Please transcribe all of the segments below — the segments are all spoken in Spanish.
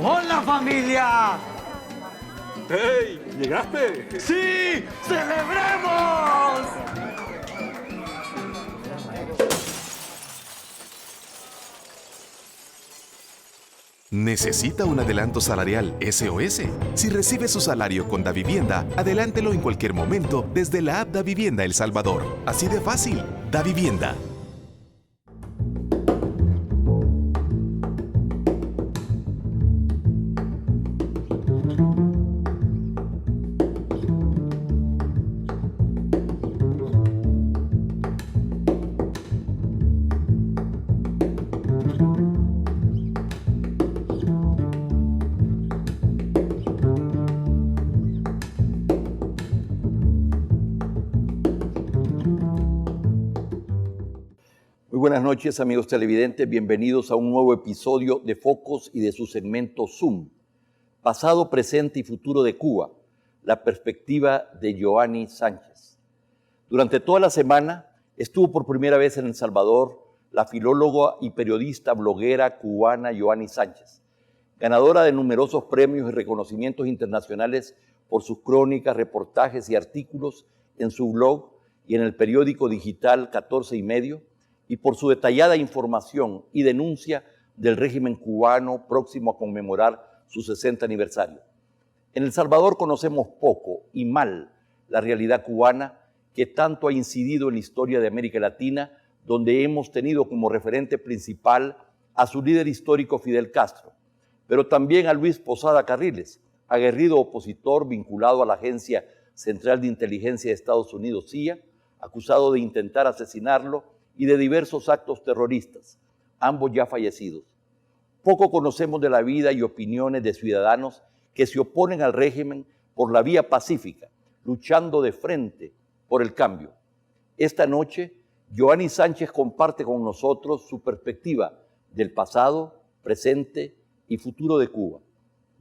¡Hola, familia! ¡Hey! ¿Llegaste? ¡Sí! ¡Celebremos! ¿Necesita un adelanto salarial SOS? Si recibe su salario con Davivienda, adelántelo en cualquier momento desde la app Davivienda El Salvador. Así de fácil. Davivienda. Muy buenas noches, amigos televidentes. Bienvenidos a un nuevo episodio de Focos y de su segmento Zoom. Pasado, presente y futuro de Cuba. La perspectiva de Yoani Sánchez. Durante toda la semana estuvo por primera vez en El Salvador la filóloga y periodista bloguera cubana Yoani Sánchez, ganadora de numerosos premios y reconocimientos internacionales por sus crónicas, reportajes y artículos en su blog y en el periódico digital 14 y medio, y por su detallada información y denuncia del régimen cubano próximo a conmemorar su 60 aniversario. En El Salvador conocemos poco y mal la realidad cubana que tanto ha incidido en la historia de América Latina, donde hemos tenido como referente principal a su líder histórico Fidel Castro, pero también a Luis Posada Carriles, aguerrido opositor vinculado a la Agencia Central de Inteligencia de Estados Unidos, CIA, acusado de intentar asesinarlo, y de diversos actos terroristas, ambos ya fallecidos. Poco conocemos de la vida y opiniones de ciudadanos que se oponen al régimen por la vía pacífica, luchando de frente por el cambio. Esta noche, Yoani Sánchez comparte con nosotros su perspectiva del pasado, presente y futuro de Cuba.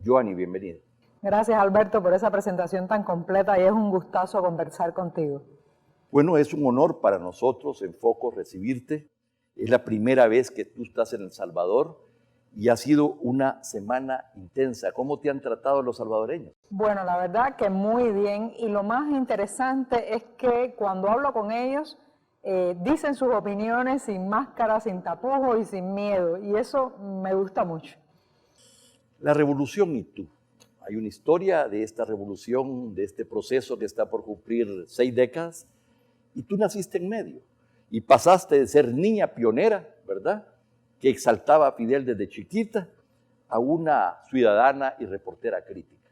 Yoani, bienvenida. Gracias, Alberto, por esa presentación tan completa y es un gustazo conversar contigo. Bueno, es un honor para nosotros en Focos recibirte. Es la primera vez que tú estás en El Salvador y ha sido una semana intensa. ¿Cómo te han tratado los salvadoreños? Bueno, la verdad que muy bien, y lo más interesante es que cuando hablo con ellos dicen sus opiniones sin máscara, sin tapujos y sin miedo, y eso me gusta mucho. La revolución y tú. Hay una historia de esta revolución, de este proceso que está por cumplir 6 décadas, y tú naciste en medio y pasaste de ser niña pionera, ¿verdad?, que exaltaba a Fidel desde chiquita, a una ciudadana y reportera crítica.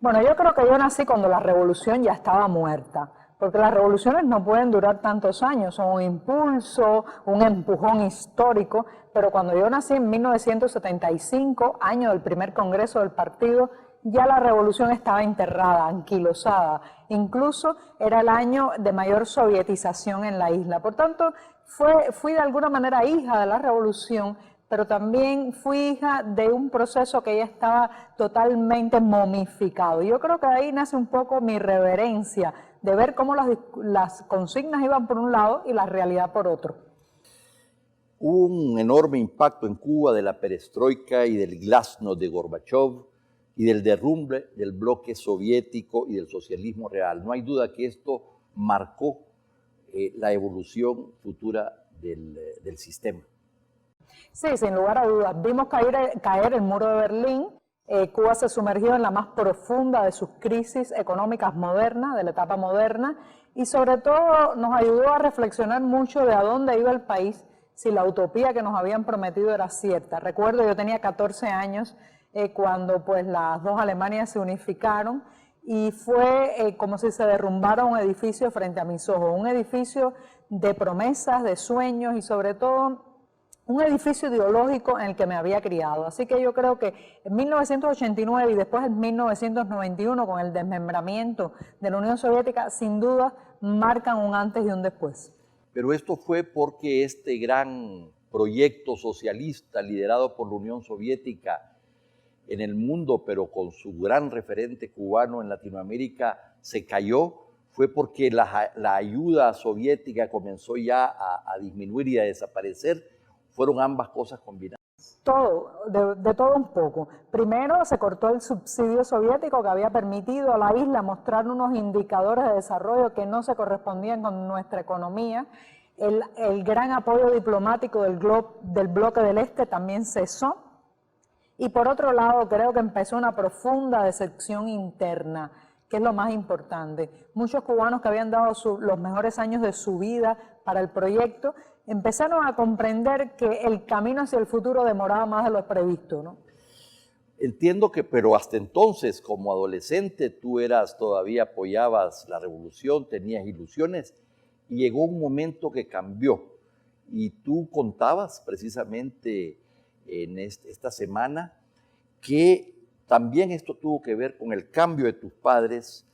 Bueno, yo creo que yo nací cuando la revolución ya estaba muerta, porque las revoluciones no pueden durar tantos años, son un impulso, un empujón histórico, pero cuando yo nací en 1975, año del primer congreso del partido, ya la revolución estaba enterrada, anquilosada. Incluso era el año de mayor sovietización en la isla. Por tanto, fui de alguna manera hija de la revolución, pero también fui hija de un proceso que ya estaba totalmente momificado. Yo creo que de ahí nace un poco mi reverencia de ver cómo las consignas iban por un lado y la realidad por otro. Hubo un enorme impacto en Cuba de la perestroika y del glasnost de Gorbachov, y del derrumbe del bloque soviético y del socialismo real. No hay duda que esto marcó la evolución futura del sistema. Sí, sin lugar a dudas. Vimos caer el muro de Berlín. Cuba se sumergió en la más profunda de sus crisis económicas modernas, de la etapa moderna, y sobre todo nos ayudó a reflexionar mucho de a dónde iba el país, si la utopía que nos habían prometido era cierta. Recuerdo, yo tenía 14 años, cuando pues las dos Alemanias se unificaron y fue como si se derrumbara un edificio frente a mis ojos, un edificio de promesas, de sueños y sobre todo un edificio ideológico en el que me había criado. Así que yo creo que en 1989 y después en 1991 con el desmembramiento de la Unión Soviética sin duda marcan un antes y un después. Pero esto fue porque este gran proyecto socialista liderado por la Unión Soviética en el mundo, pero con su gran referente cubano en Latinoamérica, se cayó, fue porque la ayuda soviética comenzó ya a disminuir y a desaparecer. Fueron ambas cosas combinadas. Todo, de todo un poco. Primero se cortó el subsidio soviético que había permitido a la isla mostrar unos indicadores de desarrollo que no se correspondían con nuestra economía. El gran apoyo diplomático del bloque del Este también cesó. Y por otro lado, creo que empezó una profunda decepción interna, que es lo más importante. Muchos cubanos que habían dado los mejores años de su vida para el proyecto empezaron a comprender que el camino hacia el futuro demoraba más de lo previsto, ¿no? Entiendo que, pero hasta entonces, como adolescente, tú todavía apoyabas la revolución, tenías ilusiones, y llegó un momento que cambió. Y tú contabas precisamente en esta semana que también esto tuvo que ver con el cambio de tus padres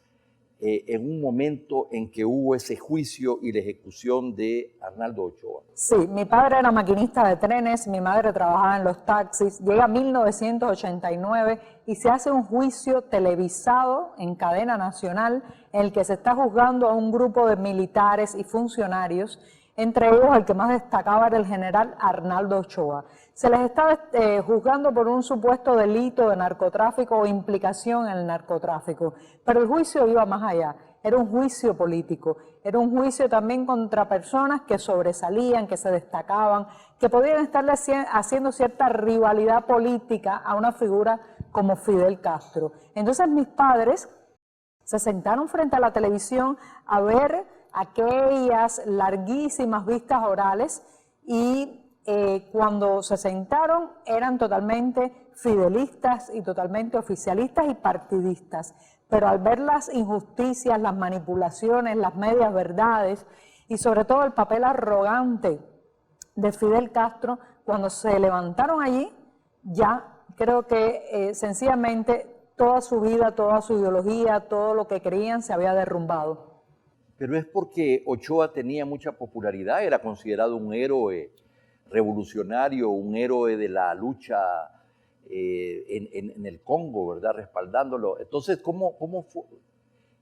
en un momento en que hubo ese juicio y la ejecución de Arnaldo Ochoa. Sí, mi padre era maquinista de trenes, mi madre trabajaba en los taxis. Llega 1989 y se hace un juicio televisado en cadena nacional en el que se está juzgando a un grupo de militares y funcionarios. Entre ellos, el que más destacaba era el general Arnaldo Ochoa. Se les estaba juzgando por un supuesto delito de narcotráfico o implicación en el narcotráfico. Pero el juicio iba más allá. Era un juicio político. Era un juicio también contra personas que sobresalían, que se destacaban, que podían estarle haciendo cierta rivalidad política a una figura como Fidel Castro. Entonces mis padres se sentaron frente a la televisión a ver aquellas larguísimas vistas orales y cuando se sentaron eran totalmente fidelistas y totalmente oficialistas y partidistas, pero al ver las injusticias, las manipulaciones, las medias verdades y sobre todo el papel arrogante de Fidel Castro, cuando se levantaron allí, ya creo que sencillamente toda su vida, toda su ideología, todo lo que creían se había derrumbado. Pero es porque Ochoa tenía mucha popularidad, era considerado un héroe revolucionario, un héroe de la lucha en el Congo, ¿verdad? Respaldándolo. Entonces, ¿cómo fue?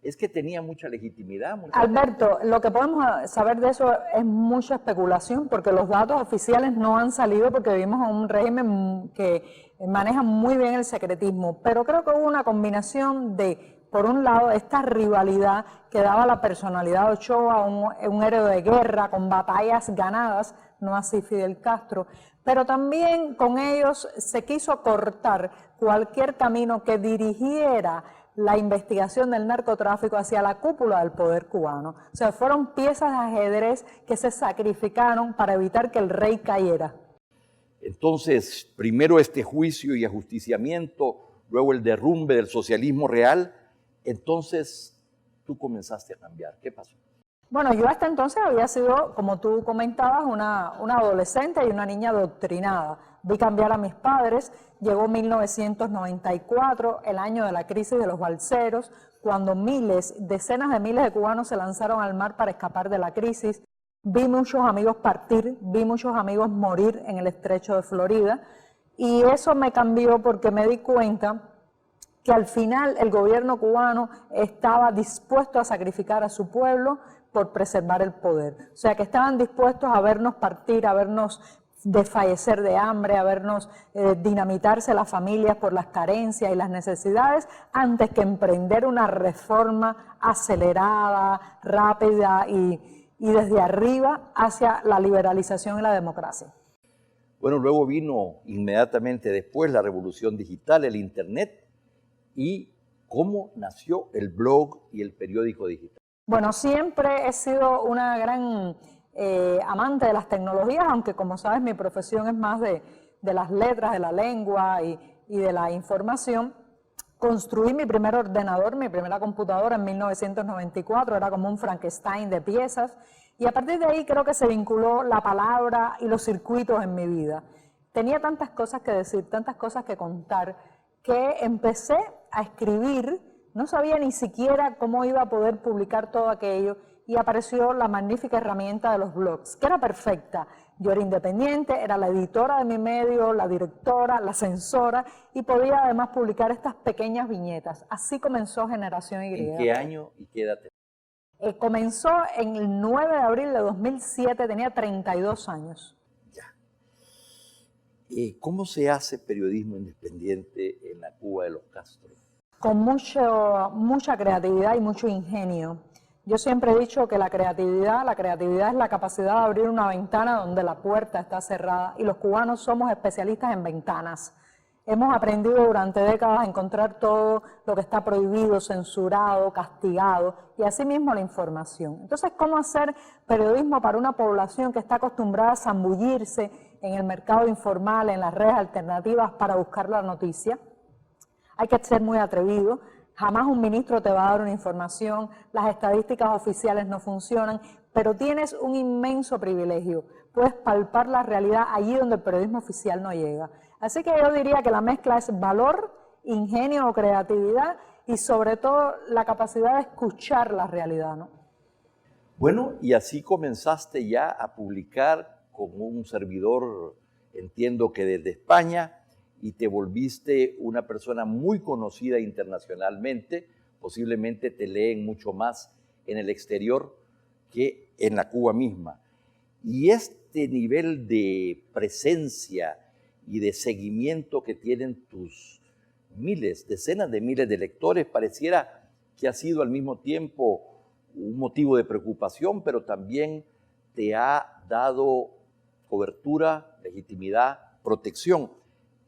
Es que tenía mucha legitimidad. Alberto, lo que podemos saber de eso es mucha especulación, porque los datos oficiales no han salido porque vivimos en un régimen que maneja muy bien el secretismo, pero creo que hubo una combinación de, por un lado, esta rivalidad que daba la personalidad de Ochoa, un héroe de guerra con batallas ganadas, no así Fidel Castro, pero también con ellos se quiso cortar cualquier camino que dirigiera la investigación del narcotráfico hacia la cúpula del poder cubano. O sea, fueron piezas de ajedrez que se sacrificaron para evitar que el rey cayera. Entonces, primero este juicio y ajusticiamiento, luego el derrumbe del socialismo real. Entonces, tú comenzaste a cambiar. ¿Qué pasó? Bueno, yo hasta entonces había sido, como tú comentabas, una adolescente y una niña adoctrinada. Vi cambiar a mis padres, llegó 1994, el año de la crisis de los balseros, cuando decenas de miles de cubanos se lanzaron al mar para escapar de la crisis. Vi muchos amigos partir, vi muchos amigos morir en el estrecho de Florida, y eso me cambió porque me di cuenta que al final el gobierno cubano estaba dispuesto a sacrificar a su pueblo por preservar el poder. O sea, que estaban dispuestos a vernos partir, a vernos desfallecer de hambre, a vernos dinamitarse las familias por las carencias y las necesidades, antes que emprender una reforma acelerada, rápida y desde arriba hacia la liberalización y la democracia. Bueno, luego vino inmediatamente después la revolución digital, el Internet, y cómo nació el blog y el periódico digital. Bueno, siempre he sido una gran amante de las tecnologías, aunque como sabes mi profesión es más de las letras, de la lengua y de la información. Construí mi primer ordenador, mi primera computadora en 1994, era como un Frankenstein de piezas, y a partir de ahí creo que se vinculó la palabra y los circuitos en mi vida. Tenía tantas cosas que decir, tantas cosas que contar, que empecé a escribir. No sabía ni siquiera cómo iba a poder publicar todo aquello y apareció la magnífica herramienta de los blogs, que era perfecta. Yo era independiente, era la editora de mi medio, la directora, la censora y podía además publicar estas pequeñas viñetas. Así comenzó Generación Y. ¿En qué año y qué edad tenías? Comenzó en el 9 de abril de 2007, tenía 32 años. Ya. ¿Cómo se hace periodismo independiente en la Cuba de los Castro? Con mucha creatividad y mucho ingenio. Yo siempre he dicho que la creatividad es la capacidad de abrir una ventana donde la puerta está cerrada, y los cubanos somos especialistas en ventanas. Hemos aprendido durante décadas a encontrar todo lo que está prohibido, censurado, castigado, y asimismo la información. Entonces, ¿cómo hacer periodismo para una población que está acostumbrada a zambullirse en el mercado informal, en las redes alternativas para buscar la noticia? Hay que ser muy atrevido. Jamás un ministro te va a dar una información, las estadísticas oficiales no funcionan, pero tienes un inmenso privilegio. Puedes palpar la realidad allí donde el periodismo oficial no llega. Así que yo diría que la mezcla es valor, ingenio o creatividad, y sobre todo la capacidad de escuchar la realidad, ¿no? Bueno, y así comenzaste ya a publicar con un servidor, entiendo que desde España, y te volviste una persona muy conocida internacionalmente. Posiblemente te leen mucho más en el exterior que en la Cuba misma. Y este nivel de presencia y de seguimiento que tienen tus miles, decenas de miles de lectores, pareciera que ha sido al mismo tiempo un motivo de preocupación, pero también te ha dado cobertura, legitimidad, protección.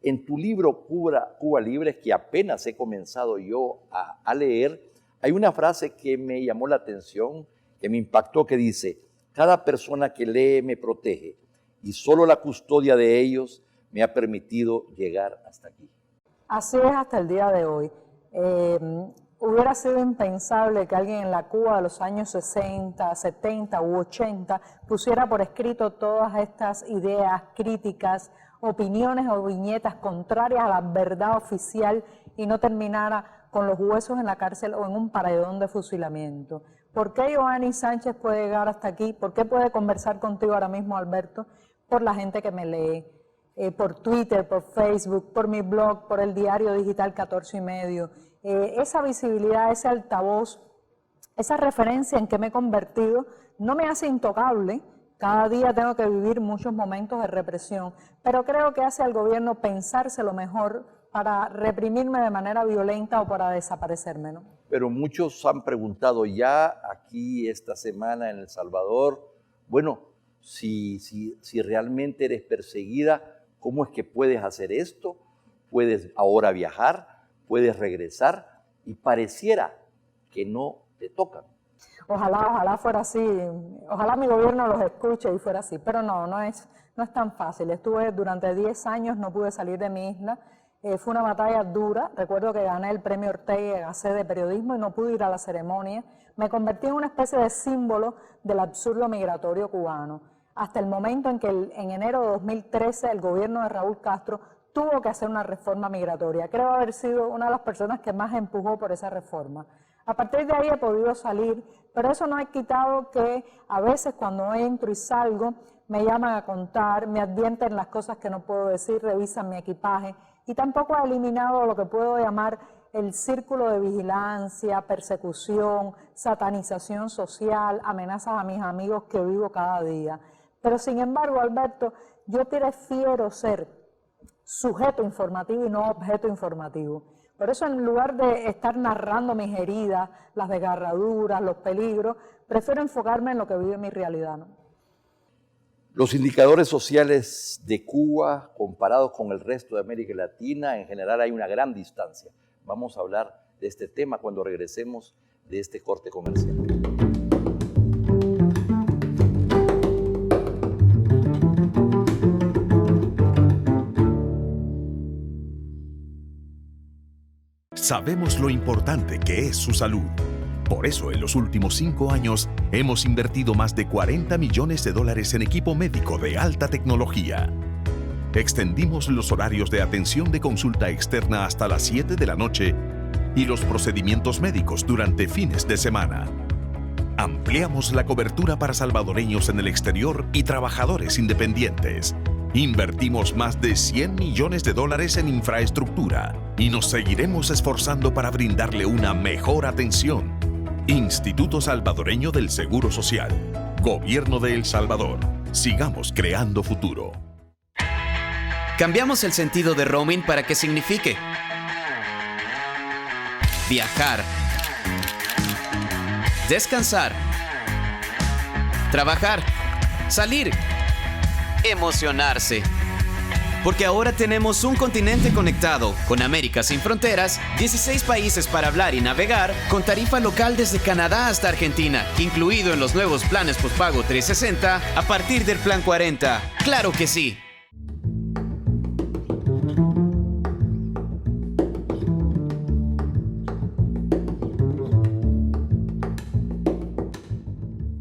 En tu libro Cuba Libre, que apenas he comenzado yo a leer, hay una frase que me llamó la atención, que me impactó, que dice: cada persona que lee me protege, y solo la custodia de ellos me ha permitido llegar hasta aquí. Así es hasta el día de hoy. Hubiera sido impensable que alguien en la Cuba de los años 60, 70 u 80 pusiera por escrito todas estas ideas críticas, opiniones o viñetas contrarias a la verdad oficial y no terminara con los huesos en la cárcel o en un paredón de fusilamiento. ¿Por qué Yoani Sánchez puede llegar hasta aquí? ¿Por qué puede conversar contigo ahora mismo, Alberto? Por la gente que me lee, por Twitter, por Facebook, por mi blog, por el diario digital 14 y medio. Esa visibilidad, ese altavoz, esa referencia en que me he convertido no me hace intocable. Cada día tengo que vivir muchos momentos de represión, pero creo que hace al gobierno pensarse lo mejor para reprimirme de manera violenta o para desaparecerme, ¿no? Pero muchos han preguntado ya aquí esta semana en El Salvador, bueno, si realmente eres perseguida, ¿cómo es que puedes hacer esto? ¿Puedes ahora viajar? ¿Puedes regresar? Y pareciera que no te tocan. Ojalá fuera así, ojalá mi gobierno los escuche y fuera así, pero no es tan fácil. Estuve durante 10 años, no pude salir de mi isla, fue una batalla dura. Recuerdo que gané el premio Ortega y Gasset de periodismo y no pude ir a la ceremonia. Me convertí en una especie de símbolo del absurdo migratorio cubano, hasta el momento en que en enero de 2013 el gobierno de Raúl Castro tuvo que hacer una reforma migratoria. Creo haber sido una de las personas que más empujó por esa reforma. A partir de ahí he podido salir, pero eso no ha quitado que a veces cuando entro y salgo me llaman a contar, me advierten las cosas que no puedo decir, revisan mi equipaje, y tampoco ha eliminado lo que puedo llamar el círculo de vigilancia, persecución, satanización social, amenazas a mis amigos que vivo cada día. Pero sin embargo, Alberto, yo prefiero ser sujeto informativo y no objeto informativo. Por eso, en lugar de estar narrando mis heridas, las desgarraduras, los peligros, prefiero enfocarme en lo que vive mi realidad, ¿no? Los indicadores sociales de Cuba, comparados con el resto de América Latina, en general hay una gran distancia. Vamos a hablar de este tema cuando regresemos de este corte comercial. Sabemos lo importante que es su salud. Por eso, en los últimos 5 años, hemos invertido más de $40 millones en equipo médico de alta tecnología. Extendimos los horarios de atención de consulta externa hasta las 7 de la noche y los procedimientos médicos durante fines de semana. Ampliamos la cobertura para salvadoreños en el exterior y trabajadores independientes. Invertimos más de $100 millones en infraestructura y nos seguiremos esforzando para brindarle una mejor atención. Instituto Salvadoreño del Seguro Social. Gobierno de El Salvador. Sigamos creando futuro. Cambiamos el sentido de roaming para que signifique viajar, descansar, trabajar, salir, emocionarse. Porque ahora tenemos un continente conectado, con América sin fronteras, 16 países para hablar y navegar, con tarifa local desde Canadá hasta Argentina, incluido en los nuevos planes postpago 360 a partir del plan 40. ¡Claro que sí!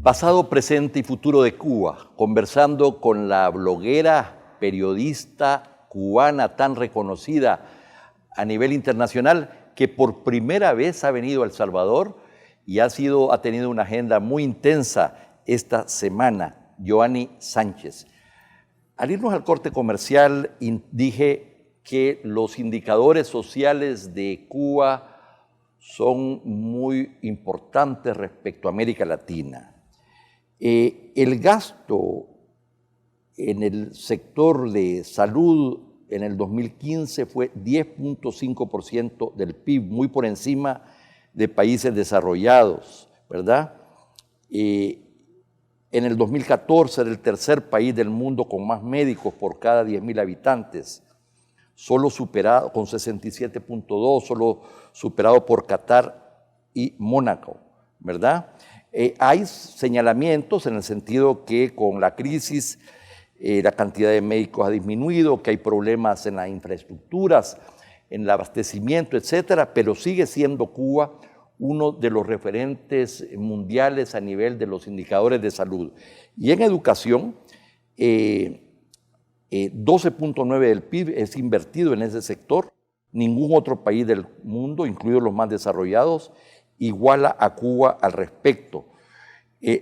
Pasado, presente y futuro de Cuba, conversando con la bloguera, periodista cubana tan reconocida a nivel internacional, que por primera vez ha venido a El Salvador y ha tenido una agenda muy intensa esta semana, Yoani Sánchez. Al irnos al corte comercial, dije que los indicadores sociales de Cuba son muy importantes respecto a América Latina. El gasto en el sector de salud en el 2015 fue 10.5% del PIB, muy por encima de países desarrollados, ¿verdad? En el 2014 era el tercer país del mundo con más médicos por cada 10.000 habitantes, solo superado, con 67.2, solo superado por Qatar y Mónaco, ¿verdad? Hay señalamientos en el sentido que con la crisis la cantidad de médicos ha disminuido, que hay problemas en las infraestructuras, en el abastecimiento, etcétera, pero sigue siendo Cuba uno de los referentes mundiales a nivel de los indicadores de salud. Y en educación, 12.9% del PIB es invertido en ese sector. Ningún otro país del mundo, incluidos los más desarrollados, iguala a Cuba al respecto.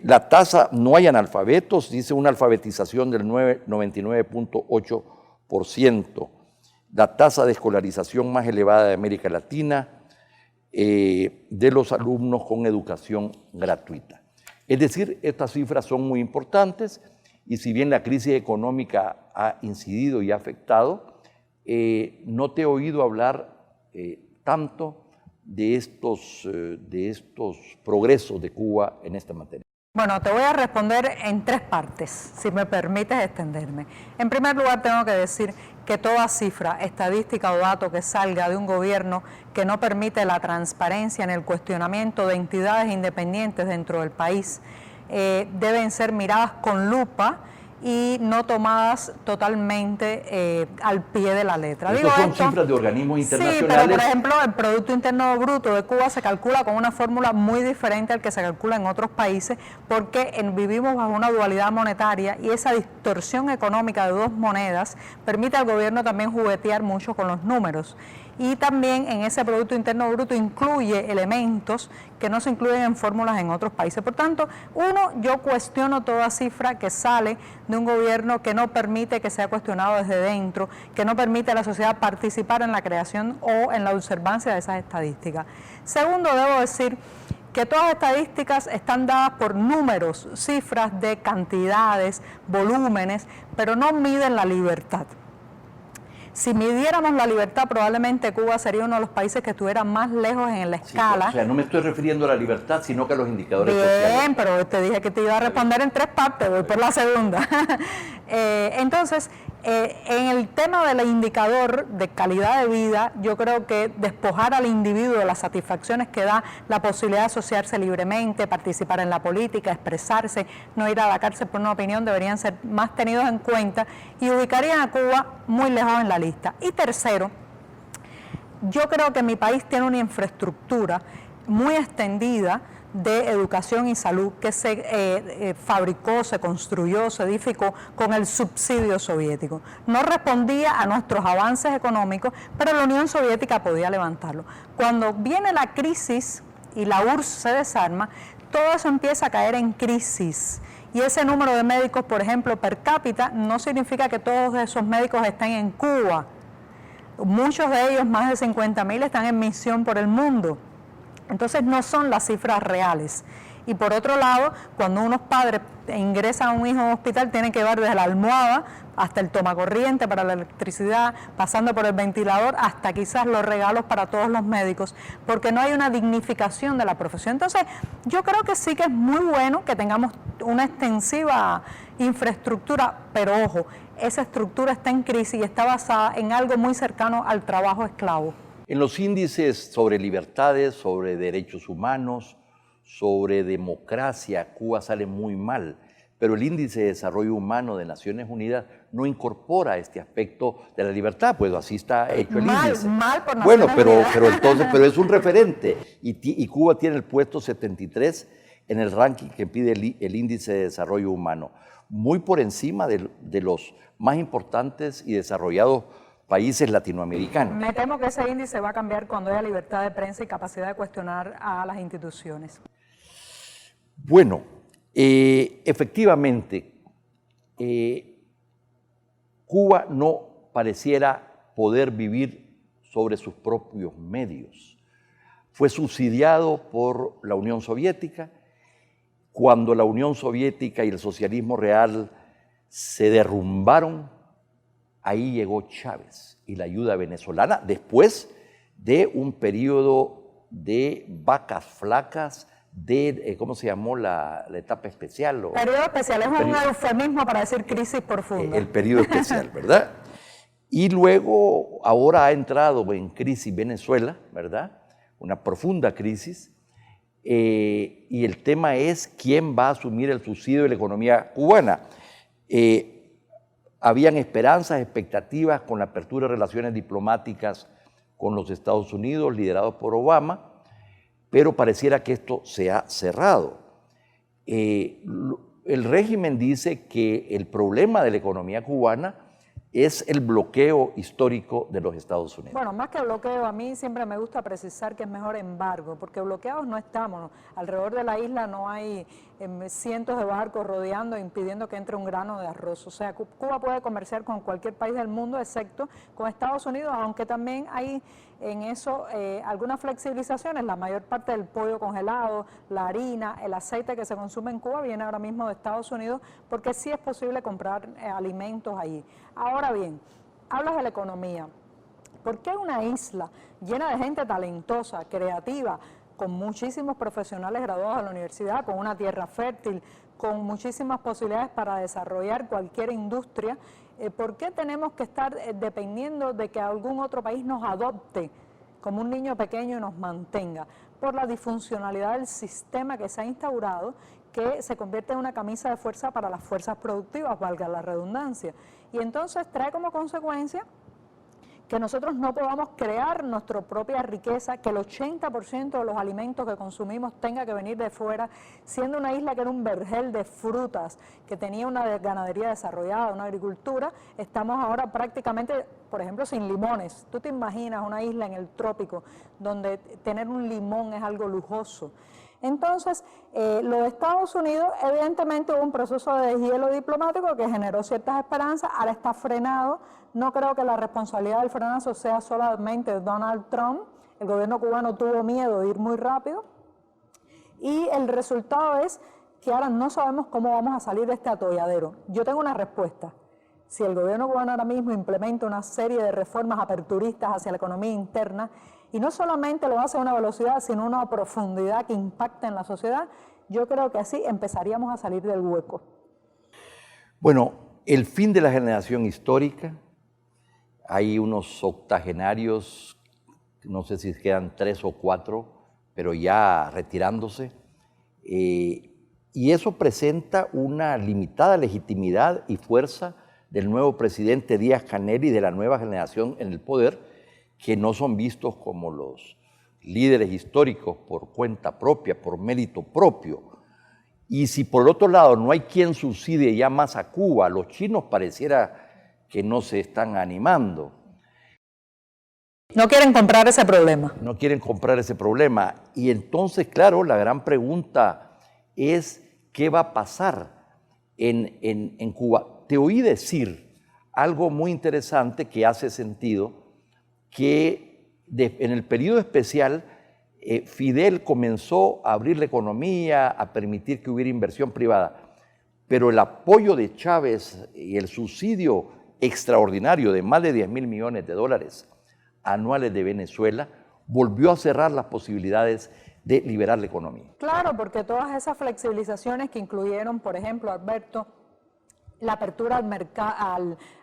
La tasa, no hay analfabetos, dice una alfabetización del 99.8%. La tasa de escolarización más elevada de América Latina, de los alumnos con educación gratuita. Es decir, estas cifras son muy importantes y si bien la crisis económica ha incidido y ha afectado, no te he oído hablar tanto de estos progresos de Cuba en esta materia. Bueno, te voy a responder en tres partes, si me permites extenderme. En primer lugar, tengo que decir que toda cifra, estadística o dato que salga de un gobierno que no permite la transparencia en el cuestionamiento de entidades independientes dentro del país, deben ser miradas con lupa y no tomadas totalmente al pie de la letra. Estos son cifras de organismos internacionales. Sí, pero por ejemplo el Producto Interno Bruto de Cuba se calcula con una fórmula muy diferente al que se calcula en otros países porque vivimos bajo una dualidad monetaria y esa distorsión económica de dos monedas permite al gobierno también juguetear mucho con los números. Y también en ese Producto Interno Bruto incluye elementos que no se incluyen en fórmulas en otros países. Por tanto, yo cuestiono toda cifra que sale de un gobierno que no permite que sea cuestionado desde dentro, que no permite a la sociedad participar en la creación o en la observancia de esas estadísticas. Segundo, debo decir que todas las estadísticas están dadas por números, cifras de cantidades, volúmenes, pero no miden la libertad. Si midiéramos la libertad, probablemente Cuba sería uno de los países que estuviera más lejos en la escala. Sí, o sea, no me estoy refiriendo a la libertad, sino que a los indicadores sociales. Bien, pero te dije que te iba a responder en tres partes, voy por la segunda. Entonces, en el tema del indicador de calidad de vida, yo creo que despojar al individuo de las satisfacciones que da la posibilidad de asociarse libremente, participar en la política, expresarse, no ir a la cárcel por una opinión, deberían ser más tenidos en cuenta y ubicarían a Cuba muy lejos en la lista. Y tercero, yo creo que mi país tiene una infraestructura muy extendida de educación y salud que se fabricó, se construyó, se edificó con el subsidio soviético. No respondía a nuestros avances económicos, pero la Unión Soviética podía levantarlo. Cuando viene la crisis y la URSS se desarma, todo eso empieza a caer en crisis. Y ese número de médicos, por ejemplo, per cápita, no significa que todos esos médicos estén en Cuba. Muchos de ellos, más de 50.000, están en misión por el mundo. Entonces no son las cifras reales. Y por otro lado, cuando unos padres ingresan a un hijo en un hospital, tienen que llevar desde la almohada hasta el tomacorriente para la electricidad, pasando por el ventilador, hasta quizás los regalos para todos los médicos, porque no hay una dignificación de la profesión. Entonces, yo creo que sí que es muy bueno que tengamos una extensiva infraestructura, pero ojo, esa estructura está en crisis y está basada en algo muy cercano al trabajo esclavo. En los índices sobre libertades, sobre derechos humanos, sobre democracia, Cuba sale muy mal. Pero el Índice de Desarrollo Humano de Naciones Unidas no incorpora este aspecto de la libertad, pues así está hecho el índice. Mal por Naciones Unidas. Pero es un referente y Cuba tiene el puesto 73 en el ranking que pide el Índice de Desarrollo Humano, muy por encima de los más importantes y desarrollados países latinoamericanos. Me temo que ese índice va a cambiar cuando haya libertad de prensa y capacidad de cuestionar a las instituciones. Bueno, efectivamente, Cuba no pareciera poder vivir sobre sus propios medios. Fue subsidiado por la Unión Soviética. Cuando la Unión Soviética y el socialismo real se derrumbaron, ahí llegó Chávez y la ayuda venezolana después de un periodo de vacas flacas, de, ¿cómo se llamó la etapa especial? Periodo especial es un eufemismo para decir crisis profunda. El periodo especial, ¿verdad? Y luego, ahora ha entrado en crisis Venezuela, ¿verdad? Una profunda crisis. Y el tema es quién va a asumir el subsidio de la economía cubana. Habían esperanzas, expectativas con la apertura de relaciones diplomáticas con los Estados Unidos, liderados por Obama, pero pareciera que esto se ha cerrado. El régimen dice que el problema de la economía cubana es el bloqueo histórico de los Estados Unidos. Bueno, más que bloqueo, a mí siempre me gusta precisar que es mejor embargo, porque bloqueados no estamos. Alrededor de la isla no hay cientos de barcos rodeando, impidiendo que entre un grano de arroz. O sea, Cuba puede comerciar con cualquier país del mundo, excepto con Estados Unidos, aunque también hay en eso algunas flexibilizaciones. La mayor parte del pollo congelado, la harina, el aceite que se consume en Cuba viene ahora mismo de Estados Unidos, porque sí es posible comprar alimentos allí. Ahora bien, hablas de la economía. ¿Por qué una isla llena de gente talentosa, creativa, con muchísimos profesionales graduados de la universidad, con una tierra fértil, con muchísimas posibilidades para desarrollar cualquier industria, ¿por qué tenemos que estar dependiendo de que algún otro país nos adopte como un niño pequeño y nos mantenga? Por la disfuncionalidad del sistema que se ha instaurado, que se convierte en una camisa de fuerza para las fuerzas productivas, valga la redundancia. Y entonces trae como consecuencia que nosotros no podamos crear nuestra propia riqueza, que el 80% de los alimentos que consumimos tenga que venir de fuera, siendo una isla que era un vergel de frutas, que tenía una ganadería desarrollada, una agricultura, estamos ahora prácticamente, por ejemplo, sin limones. ¿Tú te imaginas una isla en el trópico donde tener un limón es algo lujoso? Entonces, los Estados Unidos, evidentemente hubo un proceso de deshielo diplomático que generó ciertas esperanzas, ahora está frenado. No creo que la responsabilidad del frenazo sea solamente de Donald Trump. El gobierno cubano tuvo miedo de ir muy rápido y el resultado es que ahora no sabemos cómo vamos a salir de este atolladero. Yo tengo una respuesta. Si el gobierno cubano ahora mismo implementa una serie de reformas aperturistas hacia la economía interna, y no solamente lo hace a una velocidad, sino una profundidad que impacta en la sociedad, yo creo que así empezaríamos a salir del hueco. Bueno, el fin de la generación histórica, hay unos octogenarios, no sé si quedan 3 o 4, pero ya retirándose, y eso presenta una limitada legitimidad y fuerza del nuevo presidente Díaz-Canel y de la nueva generación en el poder, que no son vistos como los líderes históricos por cuenta propia, por mérito propio. Y si por otro lado no hay quien subsidie ya más a Cuba, los chinos pareciera que no se están animando. No quieren comprar ese problema. No quieren comprar ese problema. Y entonces, claro, la gran pregunta es, ¿qué va a pasar en Cuba? Te oí decir algo muy interesante que hace sentido, que en el periodo especial Fidel comenzó a abrir la economía, a permitir que hubiera inversión privada, pero el apoyo de Chávez y el subsidio extraordinario de más de 10.000 millones de dólares anuales de Venezuela volvió a cerrar las posibilidades de liberar la economía. Claro, porque todas esas flexibilizaciones que incluyeron, por ejemplo, Alberto, la apertura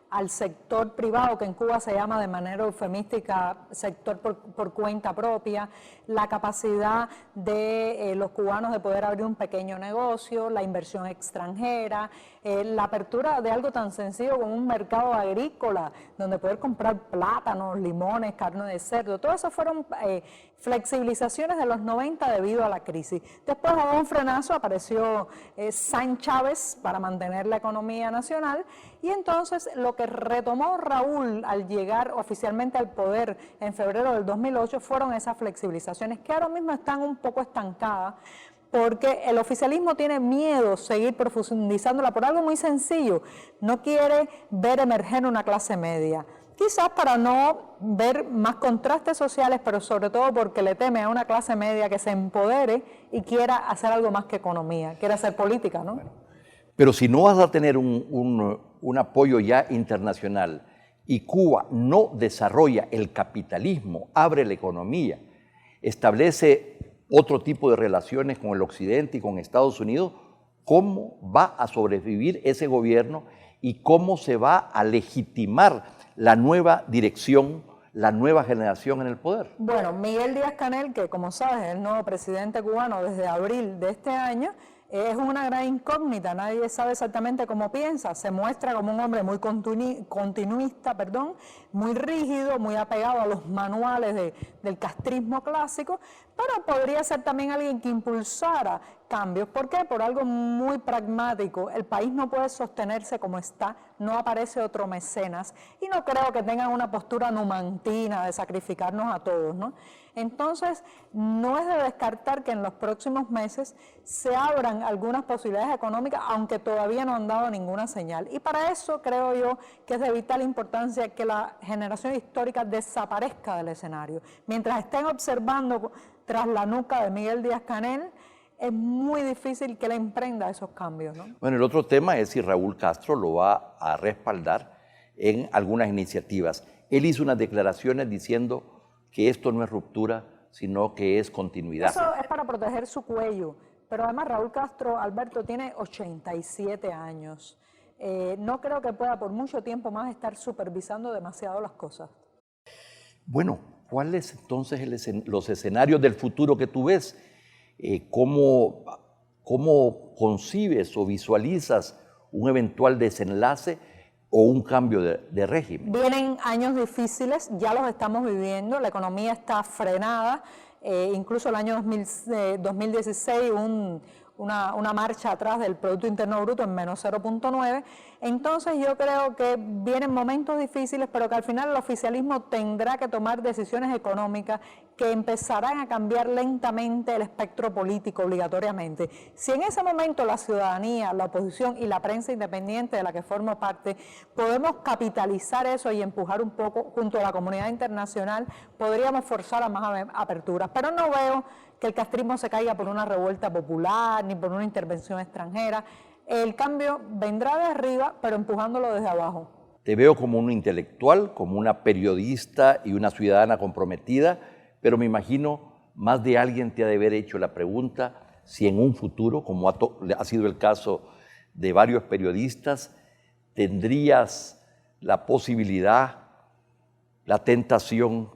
al sector privado, que en Cuba se llama de manera eufemística sector por cuenta propia, la capacidad de los cubanos de poder abrir un pequeño negocio, la inversión extranjera, la apertura de algo tan sencillo como un mercado agrícola, donde poder comprar plátanos, limones, carne de cerdo, todo eso fueron flexibilizaciones de los 90 debido a la crisis. Después de un frenazo apareció San Chávez para mantener la economía nacional, y entonces lo que retomó Raúl al llegar oficialmente al poder en febrero del 2008 fueron esas flexibilizaciones que ahora mismo están un poco estancadas, porque el oficialismo tiene miedo seguir profundizándola por algo muy sencillo, no quiere ver emerger una clase media. Quizás para no ver más contrastes sociales, pero sobre todo porque le teme a una clase media que se empodere y quiera hacer algo más que economía, quiera hacer política, ¿no? Bueno, pero si no vas a tener un apoyo ya internacional y Cuba no desarrolla el capitalismo, abre la economía, establece otro tipo de relaciones con el Occidente y con Estados Unidos, ¿cómo va a sobrevivir ese gobierno y cómo se va a legitimar la nueva dirección, la nueva generación en el poder? Bueno, Miguel Díaz-Canel, que como sabes es el nuevo presidente cubano desde abril de este año, es una gran incógnita, nadie sabe exactamente cómo piensa, se muestra como un hombre muy continuista, muy rígido, muy apegado a los manuales del castrismo clásico, pero podría ser también alguien que impulsara cambios. ¿Por qué? Por algo muy pragmático. El país no puede sostenerse como está, no aparece otro mecenas y no creo que tengan una postura numantina de sacrificarnos a todos, ¿no? Entonces, no es de descartar que en los próximos meses se abran algunas posibilidades económicas, aunque todavía no han dado ninguna señal. Y para eso creo yo que es de vital importancia que la generación histórica desaparezca del escenario. Mientras estén observando tras la nuca de Miguel Díaz-Canel, es muy difícil que le emprenda esos cambios, ¿no? Bueno, el otro tema es si Raúl Castro lo va a respaldar en algunas iniciativas. Él hizo unas declaraciones diciendo que esto no es ruptura, sino que es continuidad. Eso es para proteger su cuello, pero además Raúl Castro, Alberto, tiene 87 años. No creo que pueda por mucho tiempo más estar supervisando demasiado las cosas. Bueno, ¿cuáles entonces los escenarios del futuro que tú ves? ¿Cómo concibes o visualizas un eventual desenlace o un cambio de régimen? Vienen años difíciles, ya los estamos viviendo, la economía está frenada, incluso el año 2016 una marcha atrás del Producto Interno Bruto en menos 0.9, entonces yo creo que vienen momentos difíciles, pero que al final el oficialismo tendrá que tomar decisiones económicas que empezarán a cambiar lentamente el espectro político obligatoriamente. Si en ese momento la ciudadanía, la oposición y la prensa independiente de la que formo parte podemos capitalizar eso y empujar un poco junto a la comunidad internacional, podríamos forzar a más aperturas, pero no veo que el castrismo se caiga por una revuelta popular ni por una intervención extranjera. El cambio vendrá de arriba, pero empujándolo desde abajo. Te veo como un intelectual, como una periodista y una ciudadana comprometida, pero me imagino más de alguien te ha de haber hecho la pregunta si en un futuro, como ha sido el caso de varios periodistas, tendrías la posibilidad, la tentación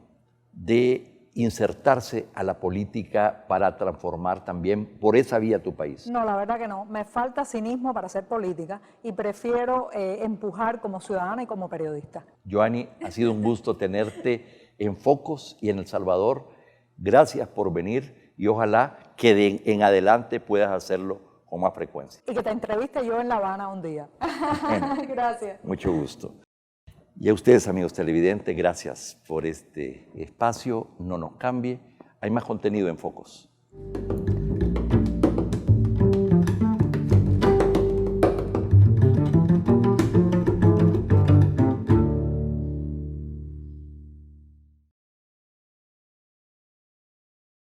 de insertarse a la política para transformar también por esa vía tu país. No, la verdad que no. Me falta cinismo para hacer política y prefiero empujar como ciudadana y como periodista. Joanny, ha sido un gusto tenerte en Focos y en El Salvador. Gracias por venir y ojalá que en adelante puedas hacerlo con más frecuencia. Y que te entreviste yo en La Habana un día. Gracias. Mucho gusto. Y a ustedes, amigos televidentes, gracias por este espacio. No nos cambie. Hay más contenido en Focos.